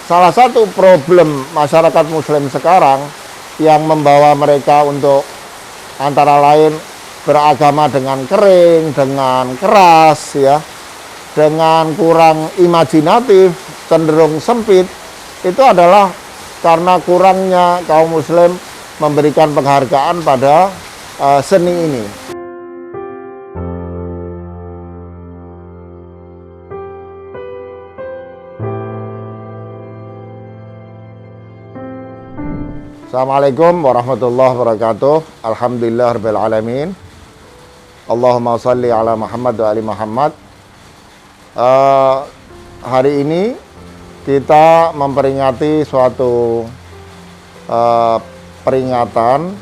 salah satu problem masyarakat muslim sekarang yang membawa mereka untuk antara lain beragama dengan kering, dengan keras ya, dengan kurang imajinatif, cenderung sempit, itu adalah karena kurangnya kaum muslim memberikan penghargaan pada seni ini. Assalamualaikum warahmatullahi wabarakatuh. Alhamdulillahirabbil alamin. Allahumma shalli ala Muhammad wa ali Muhammad. Hari ini kita memperingati suatu peringatan,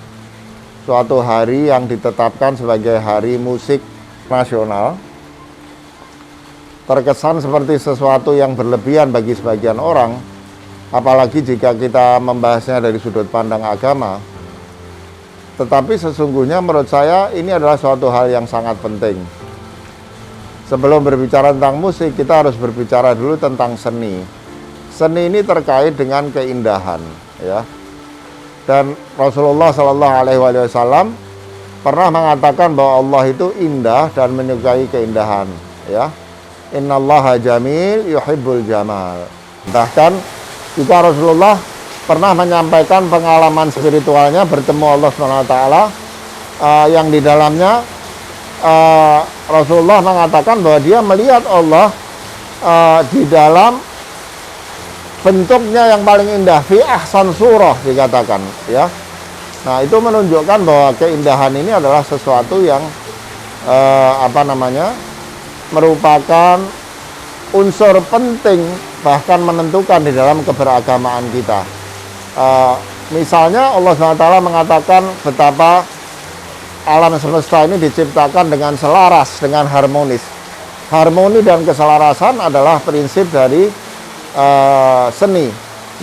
suatu hari yang ditetapkan sebagai Hari Musik Nasional. Terkesan seperti sesuatu yang berlebihan bagi sebagian orang, apalagi jika kita membahasnya dari sudut pandang agama. Tetapi sesungguhnya menurut saya ini adalah suatu hal yang sangat penting. Sebelum berbicara tentang musik, kita harus berbicara dulu tentang seni. Seni ini terkait dengan keindahan, ya. Dan Rasulullah SAW pernah mengatakan bahwa Allah itu indah dan menyukai keindahan, ya. Innallaha jamil yuhibbul jamal. Bahkan juga Rasulullah pernah menyampaikan pengalaman spiritualnya bertemu Allah SWT, yang di dalamnya Rasulullah mengatakan bahwa dia melihat Allah di dalam bentuknya yang paling indah, fi ahsan surah dikatakan, ya. Nah, itu menunjukkan bahwa keindahan ini adalah sesuatu yang merupakan unsur penting, bahkan menentukan di dalam keberagamaan kita. Misalnya Allah SWT mengatakan betapa alam semesta ini diciptakan dengan selaras, dengan harmonis. Harmoni dan keselarasan adalah prinsip dari seni.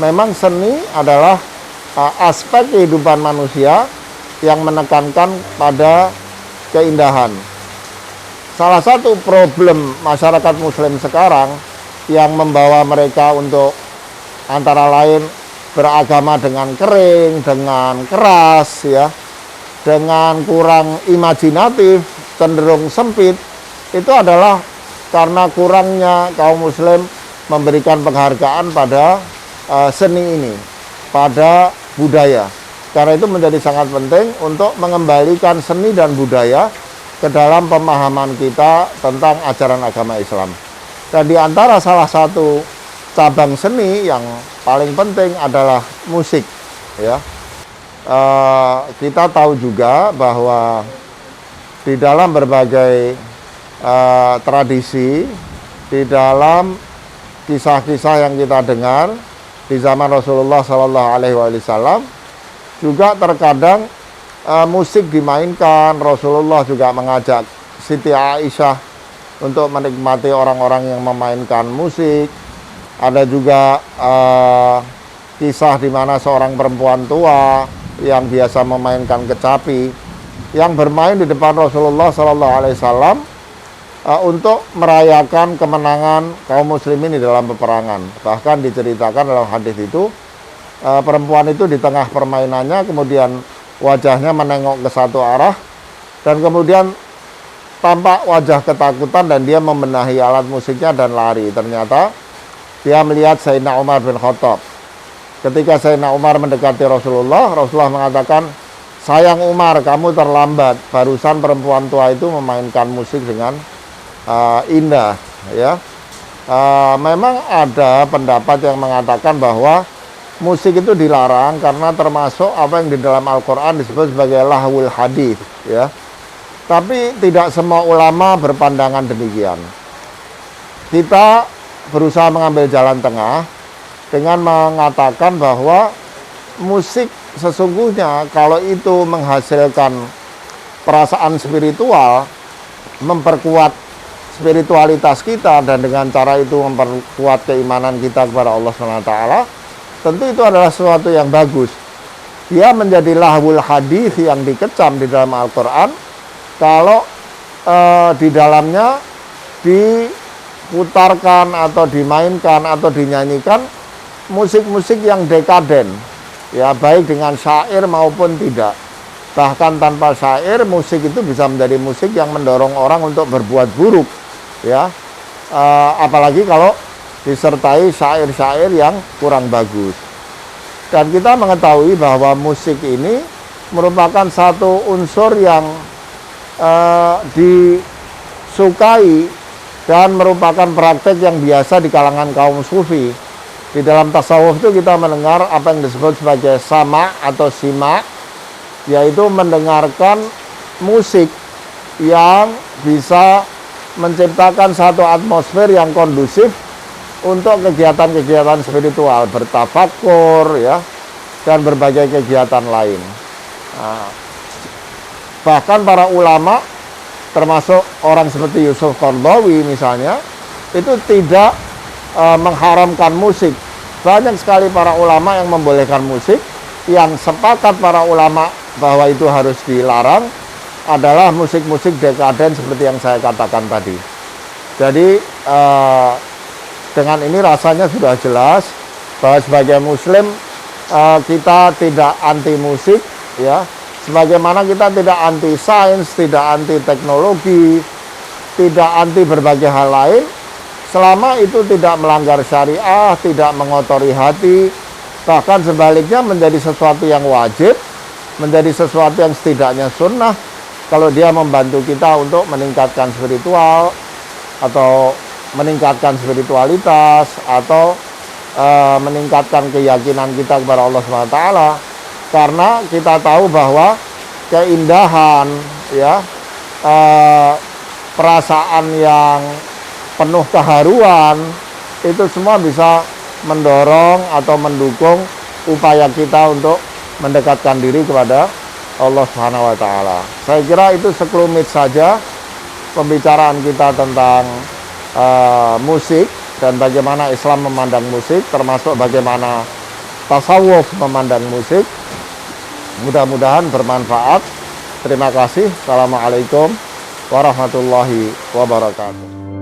Memang seni adalah aspek kehidupan manusia yang menekankan pada keindahan. Salah satu problem masyarakat muslim sekarang yang membawa mereka untuk antara lain beragama dengan kering, dengan keras ya, dengan kurang imajinatif, cenderung sempit, itu adalah karena kurangnya kaum muslim memberikan penghargaan pada seni ini, pada budaya. Karena itu menjadi sangat penting untuk mengembalikan seni dan budaya ke dalam pemahaman kita tentang ajaran agama Islam. Dan di antara salah satu cabang seni yang paling penting adalah musik, ya. Kita tahu juga bahwa di dalam berbagai tradisi, di dalam kisah-kisah yang kita dengar di zaman Rasulullah SAW, juga terkadang musik dimainkan. Rasulullah juga mengajak Siti Aisyah untuk menikmati orang-orang yang memainkan musik. Ada juga kisah di mana seorang perempuan tua yang biasa memainkan kecapi yang bermain di depan Rasulullah SAW untuk merayakan kemenangan kaum muslimin di dalam peperangan. Bahkan diceritakan dalam hadis itu, perempuan itu di tengah permainannya kemudian wajahnya menengok ke satu arah dan kemudian tampak wajah ketakutan dan dia membenahi alat musiknya dan lari. Ternyata dia melihat Sayyidina Umar bin Khattab. Ketika Sayyidina Umar mendekati Rasulullah, Rasulullah mengatakan, "Sayang Umar, kamu terlambat. Barusan perempuan tua itu memainkan musik dengan indah." Ya, memang ada pendapat yang mengatakan bahwa musik itu dilarang karena termasuk apa yang di dalam Al-Quran disebut sebagai lahwul hadis, ya. Tapi tidak semua ulama berpandangan demikian. Kita berusaha mengambil jalan tengah dengan mengatakan bahwa musik sesungguhnya kalau itu menghasilkan perasaan spiritual, memperkuat spiritualitas kita, dan dengan cara itu memperkuat keimanan kita kepada Allah SWT, tentu itu adalah sesuatu yang bagus. Dia menjadi lahwul hadis yang dikecam di dalam Al-Quran kalau di dalamnya diputarkan atau dimainkan atau dinyanyikan musik-musik yang dekaden, ya baik dengan syair maupun tidak. Bahkan tanpa syair, musik itu bisa menjadi musik yang mendorong orang untuk berbuat buruk, ya. Apalagi kalau disertai syair-syair yang kurang bagus. Dan kita mengetahui bahwa musik ini merupakan satu unsur yang disukai dan merupakan praktek yang biasa di kalangan kaum sufi. Di dalam tasawuf itu kita mendengar apa yang disebut sebagai sama atau sima, yaitu mendengarkan musik yang bisa menciptakan satu atmosfer yang kondusif untuk kegiatan-kegiatan spiritual, bertafakur, ya, dan berbagai kegiatan lain. Nah, bahkan para ulama, termasuk orang seperti Yusuf Qaradawi misalnya, itu tidak mengharamkan musik. Banyak sekali para ulama yang membolehkan musik. Yang sepakat para ulama bahwa itu harus dilarang adalah musik-musik dekaden seperti yang saya katakan tadi. Jadi dengan ini rasanya sudah jelas bahwa sebagai muslim kita tidak anti musik, ya. Sebagaimana kita tidak anti sains, tidak anti teknologi, tidak anti berbagai hal lain, selama itu tidak melanggar syariah, tidak mengotori hati, bahkan sebaliknya menjadi sesuatu yang wajib, menjadi sesuatu yang setidaknya sunnah, kalau dia membantu kita untuk meningkatkan spiritual, atau meningkatkan spiritualitas, atau meningkatkan keyakinan kita kepada Allah SWT. Karena kita tahu bahwa keindahan, ya, perasaan yang penuh keharuan, itu semua bisa mendorong atau mendukung upaya kita untuk mendekatkan diri kepada Allah Subhanahu wa taala. Saya kira itu sekelumit saja pembicaraan kita tentang musik dan bagaimana Islam memandang musik, termasuk bagaimana tasawuf memandang musik. Mudah-mudahan bermanfaat. Terima kasih. Assalamualaikum warahmatullahi wabarakatuh.